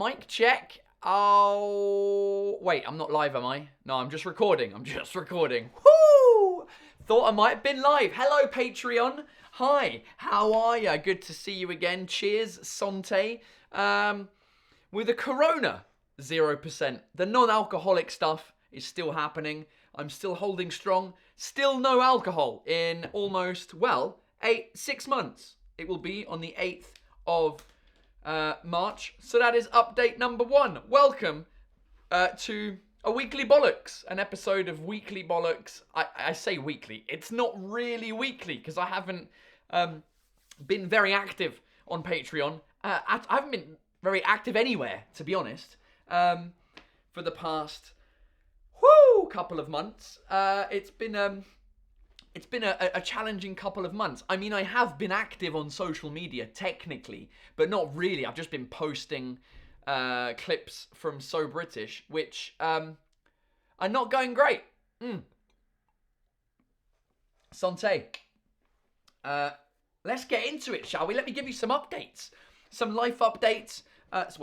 Mic check. Oh, wait, I'm not live, am I? No, I'm just recording. Woo! Thought I might have been live. Hello, Patreon. Hi, how are ya? Good to see you again. Cheers, Santé. With a Corona, 0%. The non-alcoholic stuff is still happening. I'm still holding strong. Still no alcohol in almost, 6 months. It will be on the 8th of March. So that is update number 1. Welcome to a Weekly Bollocks, an episode of Weekly Bollocks. I say weekly. It's not really weekly because I haven't been very active on Patreon. I haven't been very active anywhere, to be honest, for the past couple of months. It's been a challenging couple of months. I mean, I have been active on social media, technically, but not really. I've just been posting clips from So British, which are not going great. Santé. Let's get into it, shall we? Let me give you some updates. Some life updates,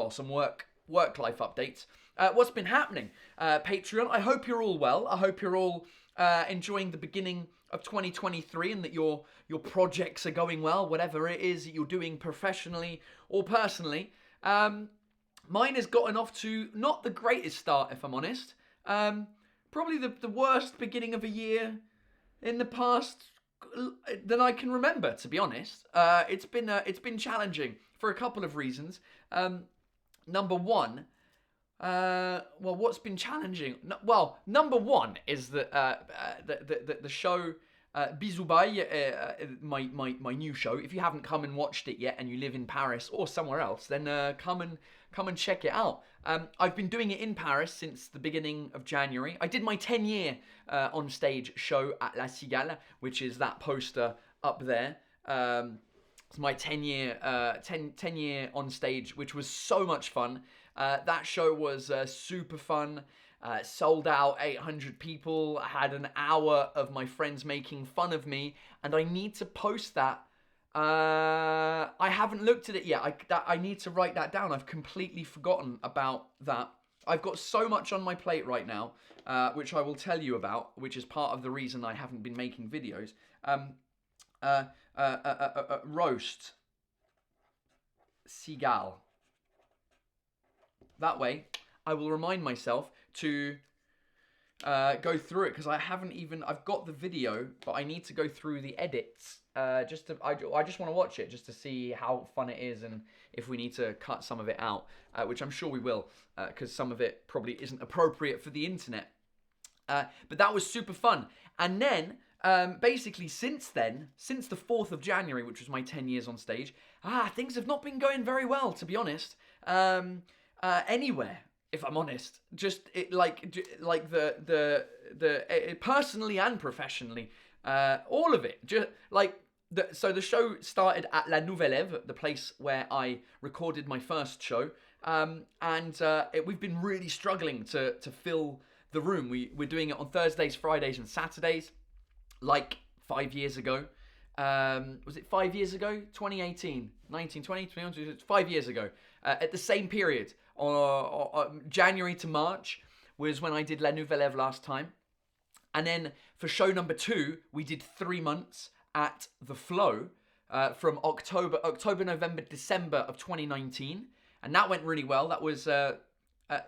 some work life updates. What's been happening? Patreon, I hope you're all well. I hope you're all enjoying the beginning of 2023 and that your projects are going well, whatever it is that you're doing professionally or personally. Mine has gotten off to not the greatest start, if I'm honest. Probably the worst beginning of a year in the past than I can remember, to be honest. It's been challenging for a couple of reasons. Number one, what's been challenging? Number one is that the show Bisous Bye, my new show. If you haven't come and watched it yet, and you live in Paris or somewhere else, then come and check it out. I've been doing it in Paris since the beginning of January. I did my 10-year on stage show at La Cigale, which is that poster up there. It's my 10-year on stage, which was so much fun. That show was super fun. Sold out 800 people. I had an hour of my friends making fun of me, and I need to post that. I haven't looked at it yet. I need to write that down. I've completely forgotten about that. I've got so much on my plate right now, which I will tell you about, which is part of the reason I haven't been making videos. Roast. Cigale. That way, I will remind myself to go through it, because I've got the video, but I need to go through the edits. I just want to watch it just to see how fun it is and if we need to cut some of it out, which I'm sure we will, because some of it probably isn't appropriate for the internet. But that was super fun. And then, basically since the 4th of January, which was my 10 years on stage, things have not been going very well, to be honest. Anywhere, if I'm honest, personally and professionally, all of it. So the show started at La Nouvelle Ève, the place where I recorded my first show, and we've been really struggling to fill the room. We're doing it on Thursdays, Fridays, and Saturdays, like 5 years ago. Was it 5 years ago? 2018, 19, 20, 21, 5 years ago. At the same period, January to March was when I did La Nouvelle Ève last time. And then for show number 2, we did 3 months at the Flow from October, November, December of 2019. And that went really well. That was,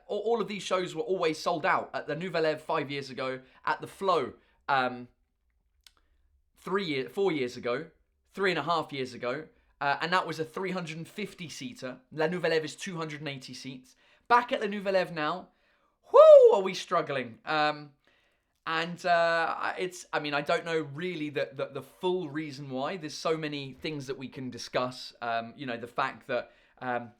all of these shows were always sold out. At the Nouvelle Ève 5 years ago, at the Flow 4 years ago, 3.5 years ago. And that was a 350-seater. La Nouvelle Ève is 280 seats. Back at La Nouvelle Ève now. Are we struggling? I don't know really the full reason why. There's so many things that we can discuss. The fact that,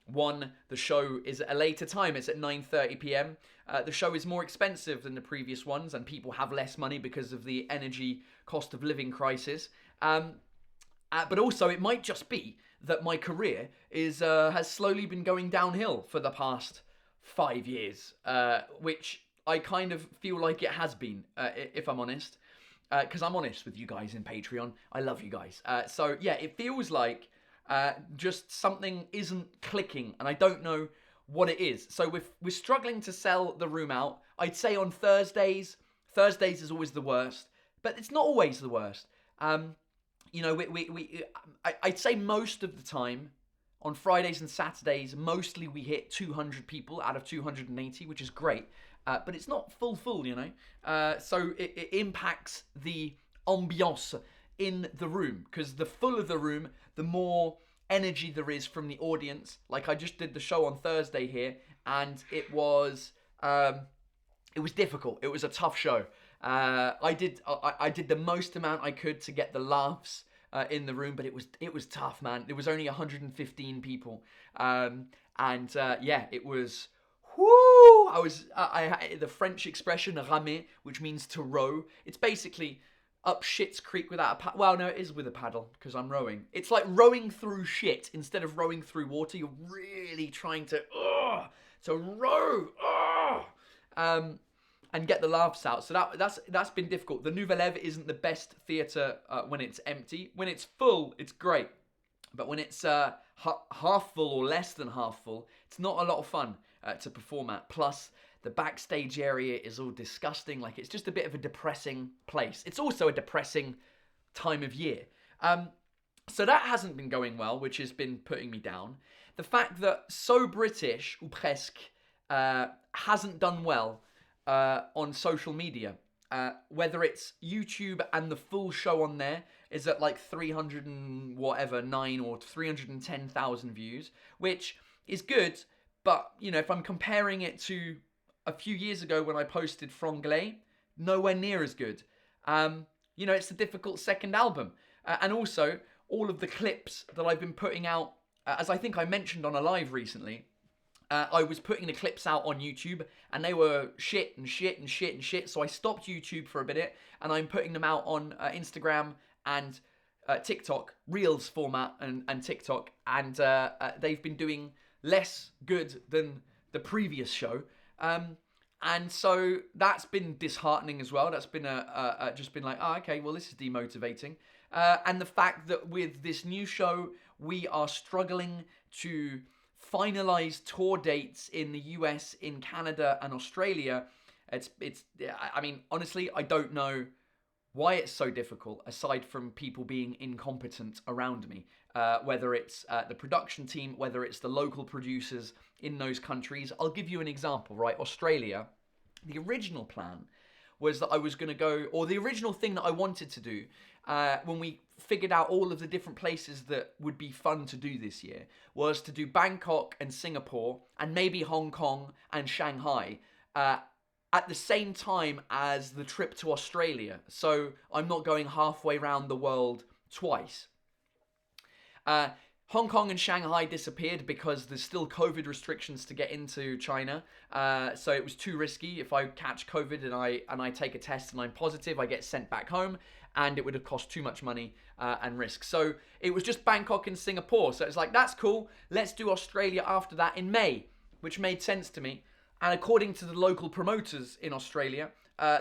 one, the show is at a later time. It's at 9:30 p.m. The show is more expensive than the previous ones, and people have less money because of the energy cost of living crisis. But also, it might just be that my career has slowly been going downhill for the past 5 years, which I kind of feel like it has been, if I'm honest, because I'm honest with you guys in Patreon. I love you guys. So yeah, it feels like just something isn't clicking, and I don't know what it is. So we're struggling to sell the room out. I'd say on Thursdays is always the worst, but it's not always the worst. You know, I'd say most of the time on Fridays and Saturdays, mostly we hit 200 people out of 280, which is great. But it's not full, you know. So it impacts the ambiance in the room, because the fuller the room, the more energy there is from the audience. Like, I just did the show on Thursday here, and it was difficult. It was a tough show. I did the most amount I could to get the laughs in the room, but it was tough, man. There was only 115 people, yeah, it was. Whoo! I had the French expression ramer, which means to row. It's basically up shit's creek without a paddle. Well, no, it is with a paddle, because I'm rowing. It's like rowing through shit instead of rowing through water. You're really trying to row, and get the laughs out. So that's been difficult. The Nouvelle Eve isn't the best theatre when it's empty. When it's full, it's great. But when it's half full or less than half full, it's not a lot of fun to perform at. Plus, the backstage area is all disgusting. Like, it's just a bit of a depressing place. It's also a depressing time of year. So that hasn't been going well, which has been putting me down. The fact that So British, ou presque, hasn't done well on social media. Whether it's YouTube and the full show on there is at like 309 or 310,000 views, which is good. But, you know, if I'm comparing it to a few years ago when I posted Franglais, nowhere near as good. You know, it's a difficult second album. And also, all of the clips that I've been putting out, as I think I mentioned on a live recently, I was putting the clips out on YouTube, and they were shit. So I stopped YouTube for a minute, and I'm putting them out on Instagram and TikTok, Reels format and TikTok. And they've been doing less good than the previous show. And so that's been disheartening as well. That's been just been like, oh, okay, well, this is demotivating. And the fact that with this new show, we are struggling to finalize tour dates in the US, in Canada, and Australia. I mean, honestly, I don't know why it's so difficult, aside from people being incompetent around me. Whether it's the production team, whether it's the local producers in those countries. I'll give you an example, right? Australia, the original plan was that I was going to go, or the original thing that I wanted to do, when we figured out all of the different places that would be fun to do this year, was to do Bangkok and Singapore, and maybe Hong Kong and Shanghai, at the same time as the trip to Australia. So I'm not going halfway around the world twice. Hong Kong and Shanghai disappeared because there's still COVID restrictions to get into China. So it was too risky. If I catch COVID and I take a test and I'm positive, I get sent back home, and it would have cost too much money and risk. So it was just Bangkok and Singapore. So it's like, that's cool. Let's do Australia after that in May, which made sense to me. And according to the local promoters in Australia,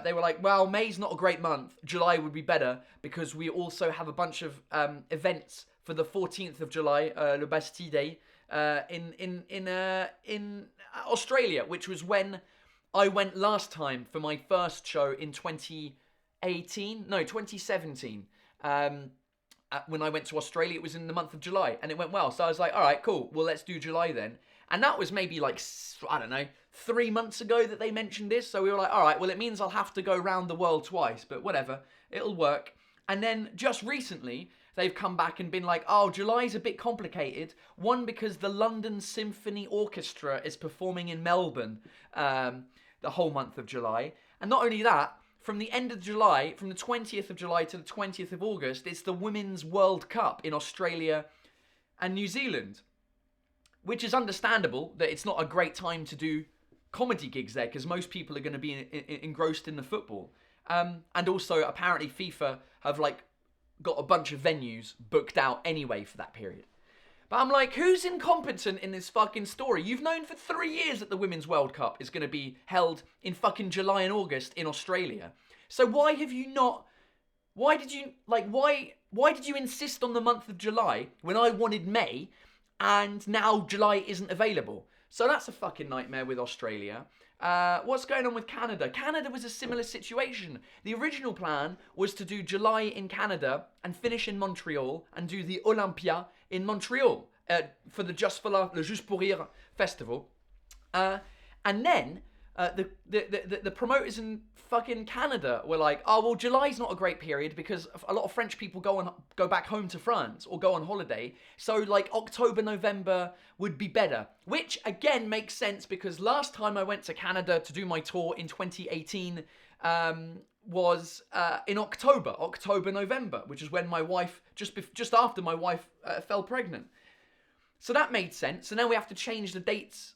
they were like, well, May's not a great month. July would be better because we also have a bunch of events for the 14th of July, Le Bastille Day, in Australia, which was when I went last time for my first show in 2017. When I went to Australia, it was in the month of July, and it went well. So I was like, all right, cool. Well, let's do July then. And that was maybe like, I don't know, 3 months ago that they mentioned this. So we were like, all right, well, it means I'll have to go around the world twice, but whatever, it'll work. And then just recently, they've come back and been like, oh, July's a bit complicated. One, because the London Symphony Orchestra is performing in Melbourne the whole month of July. And not only that, from the end of July, from the 20th of July to the 20th of August, it's the Women's World Cup in Australia and New Zealand. Which is understandable that it's not a great time to do comedy gigs there, because most people are going to be engrossed in the football. And also, apparently, FIFA have got a bunch of venues booked out anyway for that period. But I'm like, who's incompetent in this fucking story? You've known for 3 years that the Women's World Cup is going to be held in fucking July and August in Australia. So why have you not... Why did you insist on the month of July when I wanted May, and now July isn't available? So that's a fucking nightmare with Australia. What's going on with Canada? Canada was a similar situation. The original plan was to do July in Canada and finish in Montreal and do the Olympia in Montreal for the Le Juste pour Rire festival. And then the promoters in fucking Canada were like, oh, well, July's not a great period because a lot of French people go back home to France or go on holiday. So, like, October, November would be better. Which, again, makes sense because last time I went to Canada to do my tour in 2018 was in October, November, which is when my wife, just after my wife fell pregnant. So that made sense. So now we have to change the dates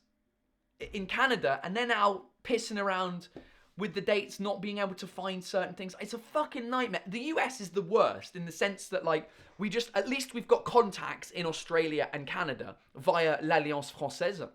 in Canada, and they're now pissing around with the dates, not being able to find certain things. It's a fucking nightmare. The US is the worst in the sense that, like, at least we've got contacts in Australia and Canada via l'Alliance Française.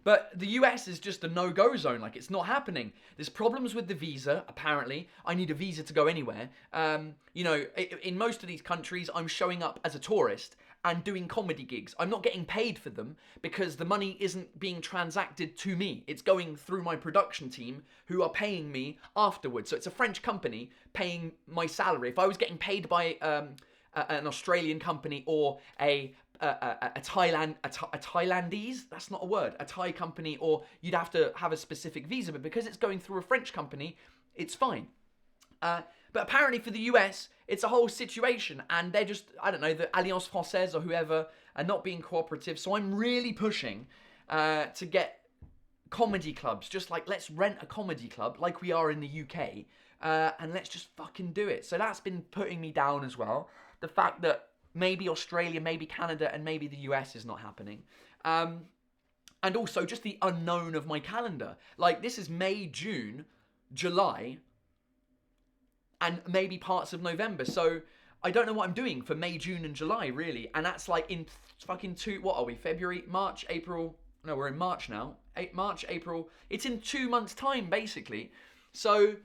But the US is just a no-go zone. Like, it's not happening. There's problems with the visa, apparently. I need a visa to go anywhere. In most of these countries, I'm showing up as a tourist and doing comedy gigs. I'm not getting paid for them because the money isn't being transacted to me. It's going through my production team who are paying me afterwards. So it's a French company paying my salary. If I was getting paid by an Australian company or a Thailandese, that's not a word, a Thai company, or you'd have to have a specific visa, but because it's going through a French company, it's fine. But apparently for the US, it's a whole situation, and they're just, I don't know, the Alliance Française or whoever are not being cooperative. So I'm really pushing to get comedy clubs, just like, let's rent a comedy club like we are in the UK, and let's just fucking do it. So that's been putting me down as well. The fact that maybe Australia, maybe Canada, and maybe the US is not happening. And also just the unknown of my calendar. Like, this is May, June, July, and maybe parts of November. So I don't know what I'm doing for May, June, and July, really. And that's like in fucking what are we? February, March, April. No, we're in March now. March, April. It's in 2 months' time, basically. So,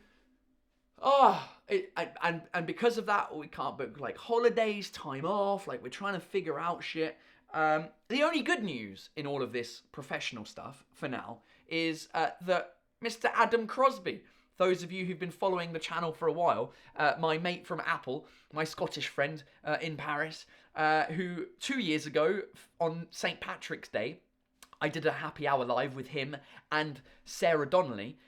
and because of that, we can't book, like, holidays, time off. Like, we're trying to figure out shit. The only good news in all of this professional stuff, for now, is that Mr. Adam Crosby, those of you who've been following the channel for a while, my mate from Apple, my Scottish friend in Paris, who 2 years ago on St. Patrick's Day, I did a happy hour live with him and Sarah Donnelly,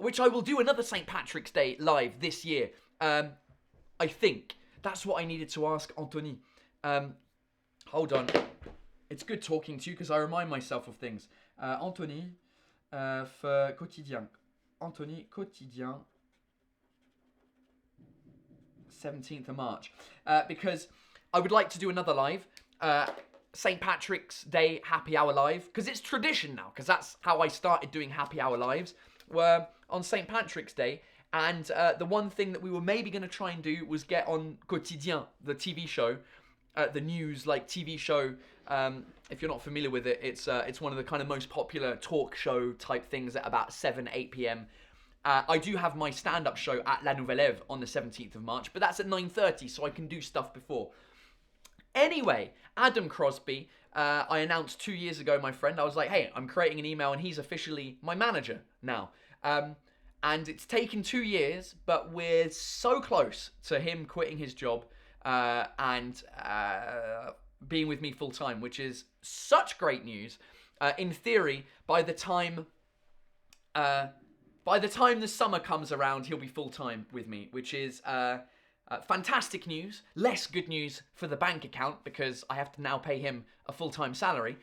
which I will do another St. Patrick's Day live this year. I think that's what I needed to ask Anthony. Hold on. It's good talking to you because I remind myself of things. Anthony, for quotidien. Anthony, quotidien, 17th of March. Because I would like to do another live, St. Patrick's Day happy hour live, because it's tradition now, because that's how I started doing happy hour lives, were on St. Patrick's Day. And the one thing that we were maybe going to try and do was get on Quotidien, the TV show, the news, like, TV show. If you're not familiar with it, it's one of the kind of most popular talk show type things at about 8 p.m. I do have my stand-up show at La Nouvelle Ève on the 17th of March, but that's at 9:30, so I can do stuff before. Anyway, Adam Crosby, I announced 2 years ago, my friend. I was like, hey, I'm creating an email, and he's officially my manager now. And it's taken 2 years, but we're so close to him quitting his job and being with me full time, which is such great news. In theory, by the time the summer comes around, he'll be full time with me, which is fantastic news. Less good news for the bank account because I have to now pay him a full time salary,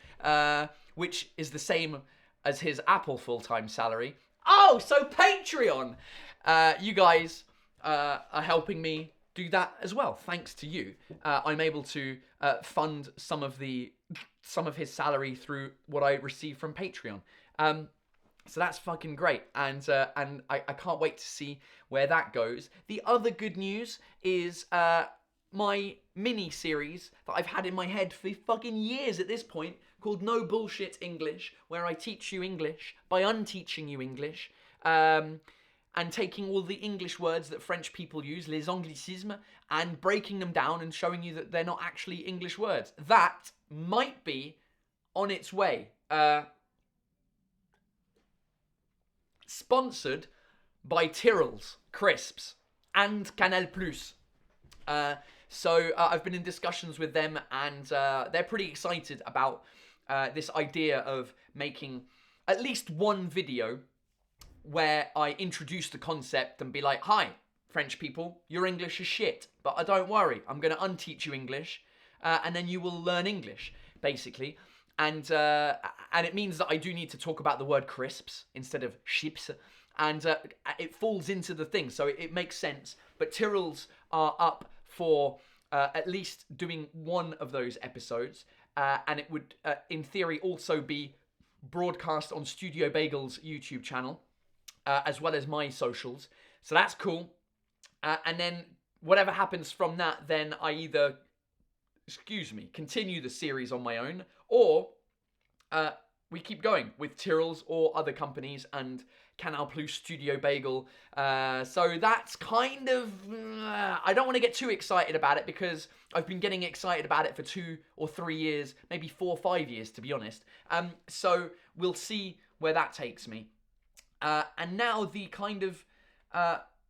which is the same as his Apple full time salary. Oh, so Patreon, you guys are helping me do that as well. Thanks to you, I'm able to fund some of his salary through what I receive from Patreon. So that's fucking great, and I can't wait to see where that goes. The other good news is my mini series that I've had in my head for fucking years at this point, called No Bullshit English, where I teach you English by unteaching you English. And taking all the English words that French people use, les anglicismes, and breaking them down and showing you that they're not actually English words. That might be on its way. Sponsored by Tyrrell's Crisps and Canal Plus. So I've been in discussions with them, and they're pretty excited about this idea of making at least one video where I introduce the concept and be like, hi, French people, your English is shit, but don't worry, I'm going to unteach you English, and then you will learn English, basically. And it means that I do need to talk about the word crisps instead of chips, and it falls into the thing, so it makes sense. But Tyrrell's are up for at least doing one of those episodes, and it would, in theory, also be broadcast on Studio Bagel's YouTube channel, as well as my socials. So that's cool. And then whatever happens from that, then I either, continue the series on my own, or we keep going with Tyrrell's or other companies and Canal Plus, Studio Bagel. So that's kind of, I don't want to get too excited about it, because I've been getting excited about it for 2 or 3 years, maybe 4 or 5 years, to be honest. So we'll see where that takes me. And now the kind of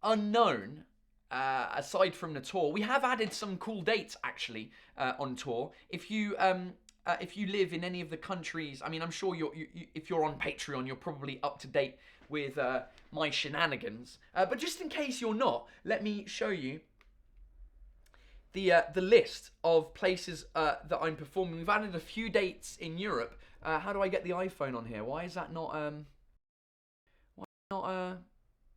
unknown, aside from the tour, we have added some cool dates actually on tour. If you live in any of the countries, I mean, I'm sure if you're on Patreon, you're probably up to date with my shenanigans. But just in case you're not, let me show you the list of places that I'm performing. We've added a few dates in Europe. How do I get the iPhone on here? Why is that not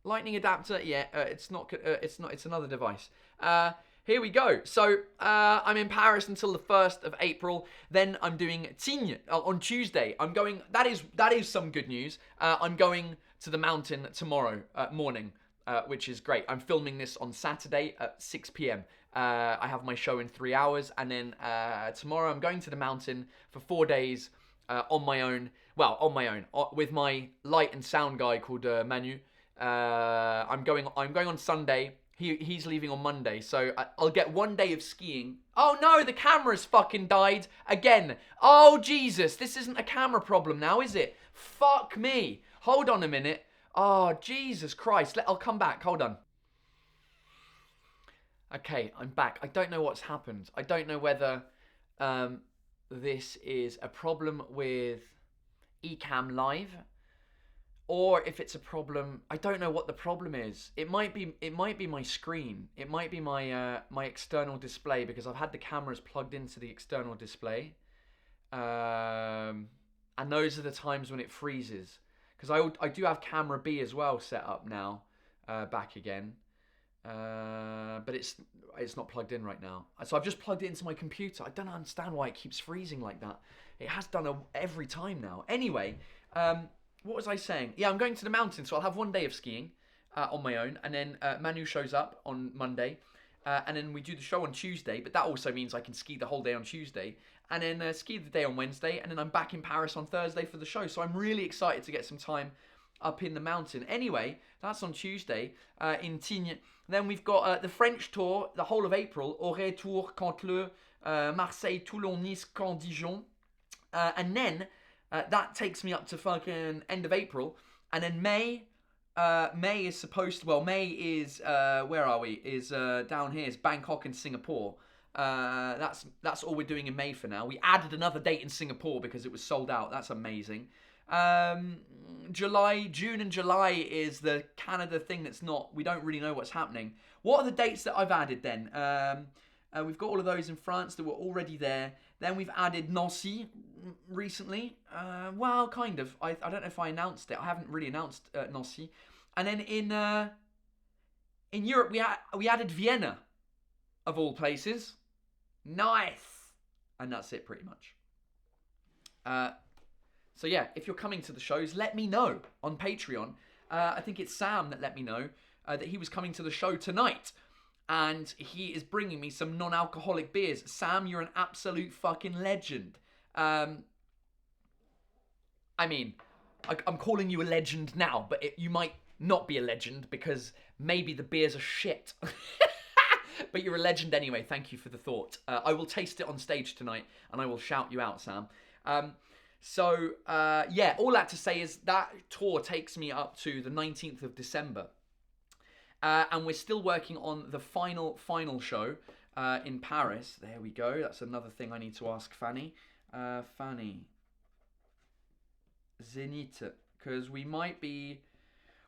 lightning adapter? Yeah, it's not. It's another device. Here we go. So I'm in Paris until the 1st of April. Then I'm doing Tignes on Tuesday. I'm going. That is some good news. I'm going to the mountain tomorrow morning, which is great. I'm filming this on Saturday at 6 p.m. I have my show in 3 hours, and then tomorrow I'm going to the mountain for 4 days on my own. Well, on my own, with my light and sound guy called Manu. I'm going on Sunday. He's leaving on Monday, so I'll get 1 day of skiing. Oh no, the camera's fucking died again. Oh Jesus, this isn't a camera problem now, is it? Fuck me. Hold on a minute. Oh Jesus Christ. I'll come back. Hold on. Okay, I'm back. I don't know what's happened. I don't know whether this is a problem with Ecamm Live, or if it's a problem. I don't know what the problem is. It might be my screen. It might be my my external display, because I've had the cameras plugged into the external display, and those are the times when it freezes. Because I do have camera B as well set up now, back again, but it's not plugged in right now. So I've just plugged it into my computer. I don't understand why it keeps freezing like that. It has done every time now. Anyway. What was I saying? Yeah, I'm going to the mountains, so I'll have 1 day of skiing on my own, and then Manu shows up on Monday, and then we do the show on Tuesday, but that also means I can ski the whole day on Tuesday, and then ski the day on Wednesday, and then I'm back in Paris on Thursday for the show, so I'm really excited to get some time up in the mountain. Anyway, that's on Tuesday in Tignes. Then we've got the French tour, the whole of April, Auray, Tours, Cantleux, Marseille, Toulon, Nice, Caen, Dijon, and then that takes me up to fucking end of April. And then May is supposed to, well, May is, where are we? Is down here, is Bangkok and Singapore. That's all we're doing in May for now. We added another date in Singapore because it was sold out. That's amazing. June and July is the Canada thing that's not, we don't really know what's happening. What are the dates that I've added then? We've got all of those in France that were already there. Then we've added Nancy recently. Well, kind of. I don't know if I announced it. I haven't really announced Nancy. And then in Europe, we added Vienna, of all places. Nice. And that's it, pretty much. So yeah, if you're coming to the shows, let me know on Patreon. I think it's Sam that let me know that he was coming to the show tonight. And he is bringing me some non-alcoholic beers. Sam, you're an absolute fucking legend. I mean, I'm calling you a legend now, but you might not be a legend because maybe the beers are shit. But you're a legend anyway. Thank you for the thought. I will taste it on stage tonight, and I will shout you out, Sam. So, yeah, all that to say is that tour takes me up to the 19th of December. And we're still working on the final show in Paris. There we go. That's another thing I need to ask Fanny. Fanny, Zénith, because we might be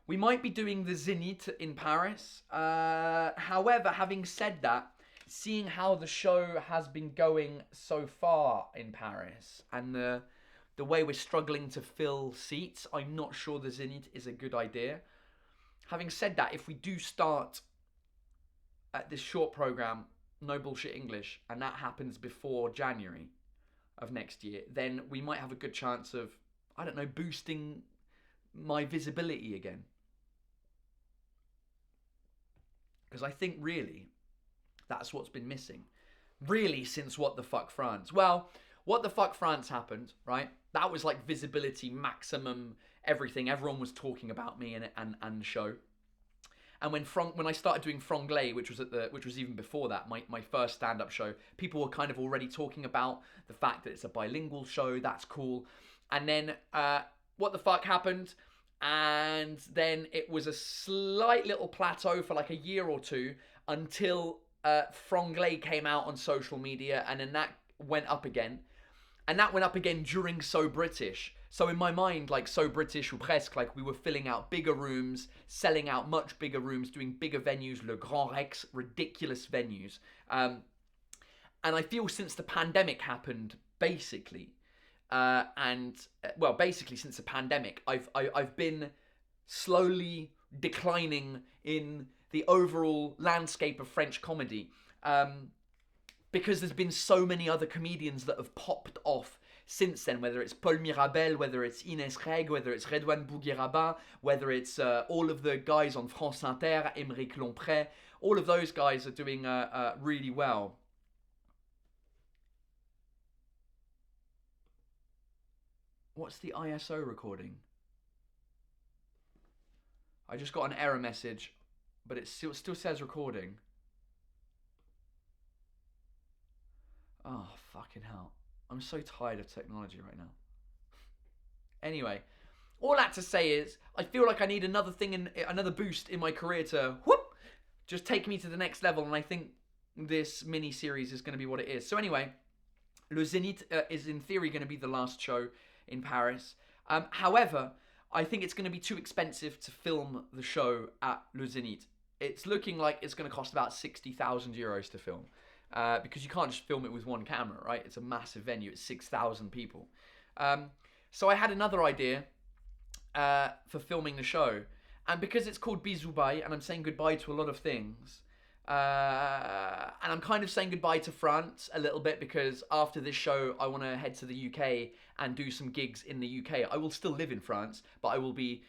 doing the Zénith in Paris. However, having said that, seeing how the show has been going so far in Paris and the way we're struggling to fill seats, I'm not sure the Zénith is a good idea. Having said that, if we do start at this short program, No Bullshit English, and that happens before January of next year, then we might have a good chance of, I don't know, boosting my visibility again. Because I think really that's what's been missing. Really, since What the Fuck France. Well, What the Fuck France happened, right? That was like visibility maximum, everything. Everyone was talking about me and the show. And when I started doing Franglais, which was even before that, my first stand-up show, people were kind of already talking about the fact that it's a bilingual show. That's cool. And then What the Fuck happened, and then it was a slight little plateau for like a year or two until Franglais came out on social media, and then that went up again. And that went up again during So British. So in my mind, like So British ou presque, like we were filling out bigger rooms, selling out much bigger rooms, doing bigger venues, Le Grand Rex, ridiculous venues. And I feel since the pandemic happened, basically, basically since the pandemic, I've been slowly declining in the overall landscape of French comedy. Because there's been so many other comedians that have popped off since then, whether it's Paul Mirabel, whether it's Inès Reg, whether it's Redouane Bougueraba, whether it's all of the guys on France Inter, Émeric Lompré, all of those guys are doing really well. What's the ISO recording? I just got an error message, but it still says recording. Oh, fucking hell. I'm so tired of technology right now. Anyway, all that to say is, I feel like I need another boost in my career to, just take me to the next level, and I think this mini-series is going to be what it is. So anyway, Le Zénith is in theory going to be the last show in Paris. However, I think it's going to be too expensive to film the show at Le Zénith. It's looking like it's going to cost about 60,000 euros to film. Because you can't just film it with one camera, right? It's a massive venue. It's 6,000 people. So I had another idea for filming the show. And because it's called Bisous Bye, and I'm saying goodbye to a lot of things, and I'm kind of saying goodbye to France a little bit, because after this show, I want to head to the UK and do some gigs in the UK. I will still live in France, but I will be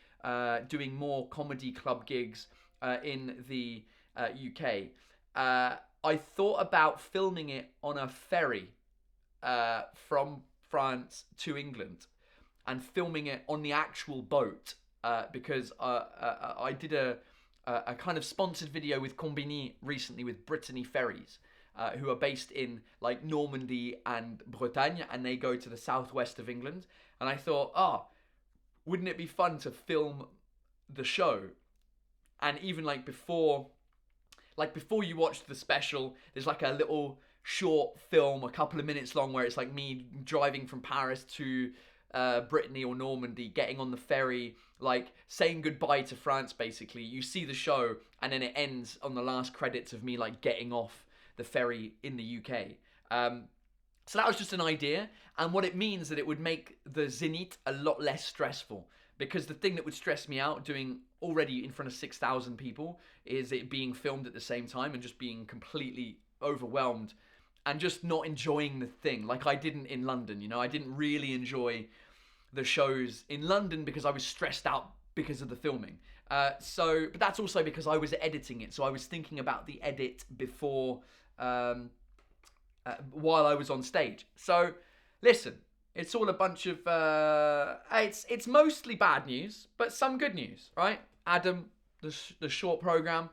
doing more comedy club gigs in the UK. I thought about filming it on a ferry from France to England, and filming it on the actual boat, because I did a kind of sponsored video with Combini recently with Brittany Ferries, who are based in like Normandy and Bretagne, and they go to the southwest of England. And I thought, wouldn't it be fun to film the show? And even like before you watch the special, there's like a little short film, a couple of minutes long, where it's like me driving from Paris to Brittany or Normandy, getting on the ferry, like saying goodbye to France, basically. You see the show, and then it ends on the last credits of me like getting off the ferry in the UK. So that was just an idea, and what it means that it would make the Zénith a lot less stressful. Because the thing that would stress me out doing already in front of 6,000 people is it being filmed at the same time and just being completely overwhelmed and just not enjoying the thing like I didn't in London. You know, I didn't really enjoy the shows in London because I was stressed out because of the filming. But that's also because I was editing it. So I was thinking about the edit before, while I was on stage. So listen. It's all a bunch of, it's mostly bad news, but some good news, right? Adam, the short program.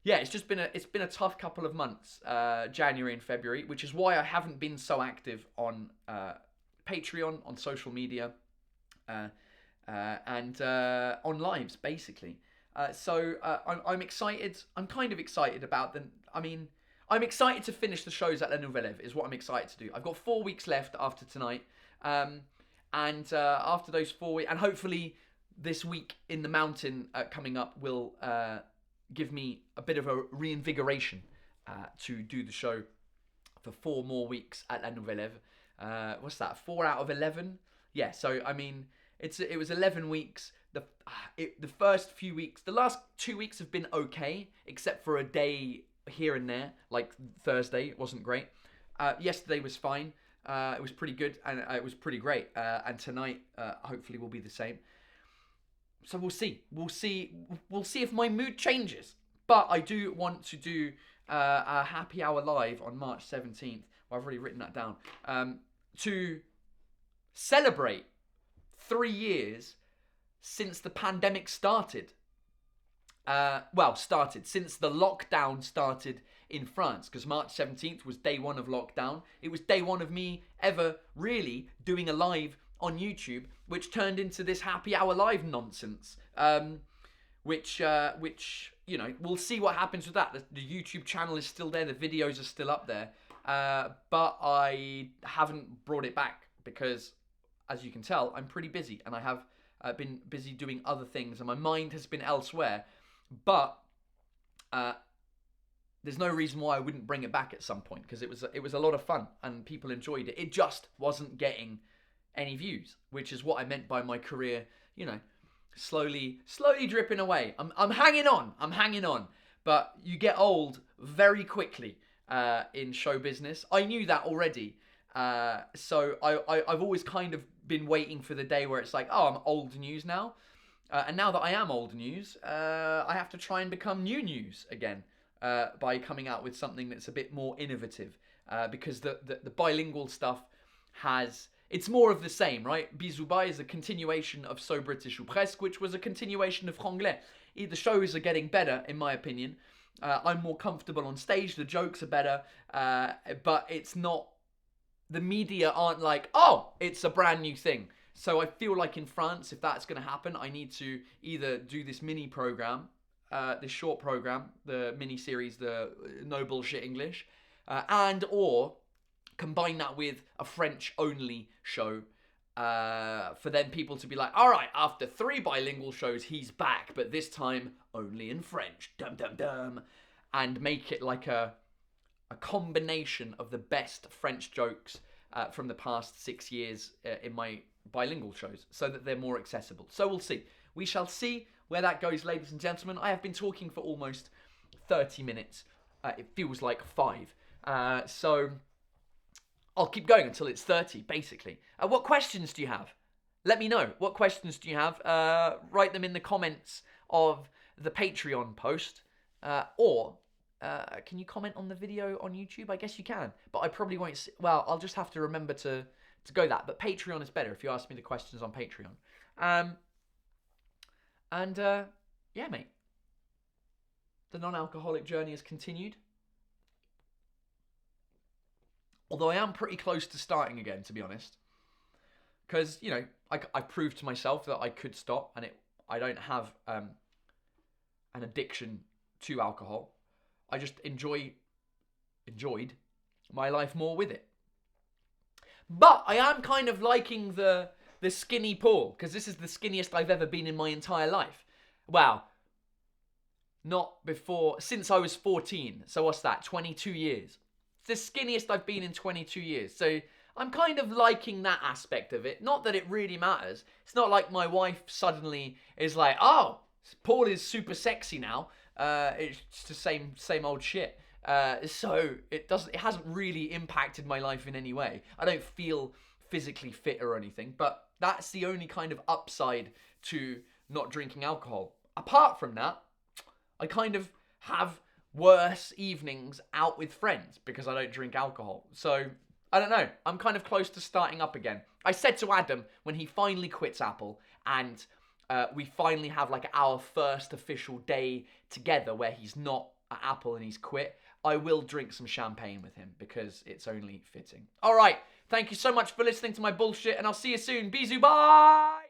Yeah, it's been a tough couple of months, January and February, which is why I haven't been so active on Patreon, on social media, and on lives, basically. I'm excited. I'm kind of excited about them. I mean, I'm excited to finish the shows at La Nouvelle Eve, is what I'm excited to do. I've got 4 weeks left after tonight. And after those 4 weeks, and hopefully this week in the mountain coming up will give me a bit of a reinvigoration to do the show for 4 more weeks at La Nouvelle Eve. What's that? 4 out of 11? Yeah, so I mean, it was 11 weeks. The first few weeks, the last 2 weeks have been okay, except for a day here and there, like Thursday. It wasn't great. Yesterday was fine. It was pretty good, and it was pretty great. And tonight, hopefully, will be the same. So we'll see. We'll see if my mood changes. But I do want to do a happy hour live on March 17th. Well, I've already written that down. To celebrate 3 years since the pandemic started. Since the lockdown started in France, because March 17th was day 1 of lockdown. It was day 1 of me ever really doing a live on YouTube, which turned into this happy hour live nonsense. Which you know, we'll see what happens with that. The YouTube channel is still there, the videos are still up there, but I haven't brought it back because, as you can tell, I'm pretty busy, and I have been busy doing other things, and my mind has been elsewhere. But there's no reason why I wouldn't bring it back at some point, because it was a lot of fun and people enjoyed it. It just wasn't getting any views, which is what I meant by my career, you know, slowly dripping away. I'm hanging on, but you get old very quickly in show business. I knew that already, so I've always kind of been waiting for the day where it's like, oh, I'm old news now. And now that I am old news, I have to try and become new news again by coming out with something that's a bit more innovative. Because the bilingual stuff it's more of the same, right? Bisous Bye is a continuation of So British ou Presque, which was a continuation of Franglais. The shows are getting better, in my opinion. I'm more comfortable on stage, the jokes are better, but it's not, the media aren't like, oh, it's a brand new thing. So I feel like in France, if that's going to happen, I need to either do this mini program, this short program, the mini series, the No Bullshit English, and or combine that with a French only show, for then people to be like, all right, after 3 bilingual shows, he's back, but this time only in French, dum dum dum, and make it like a combination of the best French jokes from the past 6 years in my bilingual shows, so that they're more accessible. So we'll see. We shall see where that goes, ladies and gentlemen. I have been talking for almost 30 minutes. It feels like 5. So I'll keep going until it's 30, basically. What questions do you have? Let me know. What questions do you have? Write them in the comments of the Patreon post. Or can you comment on the video on YouTube? I guess you can. But I probably won't see. Well, I'll just have to remember to go that. But Patreon is better if you ask me the questions on Patreon. Yeah, mate. The non-alcoholic journey has continued. Although I am pretty close to starting again, to be honest. Because, you know, I proved to myself that I could stop, and I don't have an addiction to alcohol. I just enjoyed my life more with it. But I am kind of liking the skinny Paul, because this is the skinniest I've ever been in my entire life. Wow. Not before, since I was 14. So what's that, 22 years? It's the skinniest I've been in 22 years. So I'm kind of liking that aspect of it. Not that it really matters. It's not like my wife suddenly is like, oh, Paul is super sexy now. It's the same old shit. So it hasn't really impacted my life in any way. I don't feel physically fit or anything, but that's the only kind of upside to not drinking alcohol. Apart from that, I kind of have worse evenings out with friends because I don't drink alcohol. So I don't know. I'm kind of close to starting up again. I said to Adam when he finally quits Apple and we finally have like our first official day together where he's not at Apple and he's quit, I will drink some champagne with him because it's only fitting. All right. Thank you so much for listening to my bullshit, and I'll see you soon. Bisous, bye!